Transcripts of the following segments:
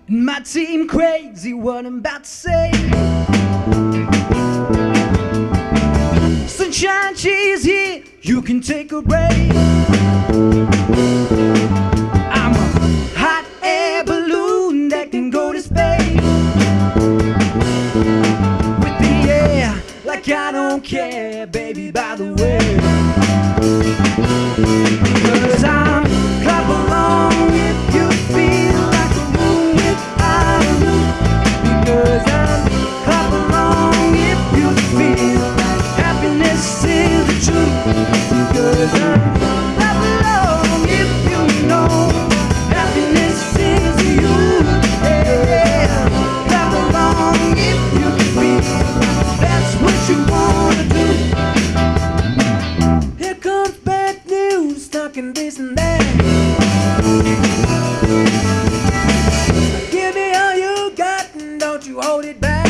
It might seem crazy what I'm about to say. Sunshine, she's here, you can take a break. I'm a hot air balloon that can go to space. With the air, like I don't care, baby, by the way. Cause I'm clap along if you feel like a room without a roof. Because I'm clap along if you feel like happiness is the truth. Because I'm clap along if you know happiness is you. Yeah, clap along if you feel that's what you wanna do. Here comes bad news, talking this and that. Give me all you got and don't you hold it back.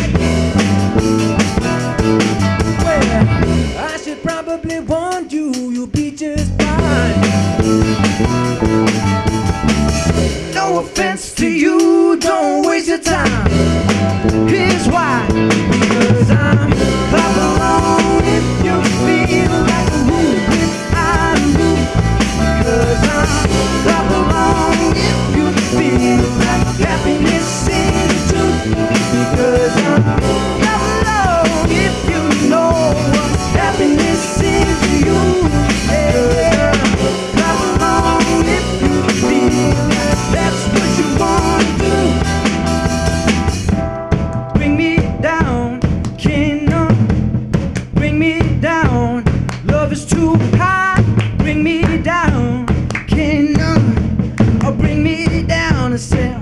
Well, I should probably warn you, you'll be just fine. No offense to you, don't waste your time. Here's why. Because I'm clap along if you feel like a room without a roof. Because I'm clap along if you feel like happiness is the truth. Because I'm clap along if you know what happiness is to you. Yeah, clap along if you feel like that's what you want to do. Bring me down, kingdom. Bring me down, love is too high. Bring me down, kingdom. Or bring me down and say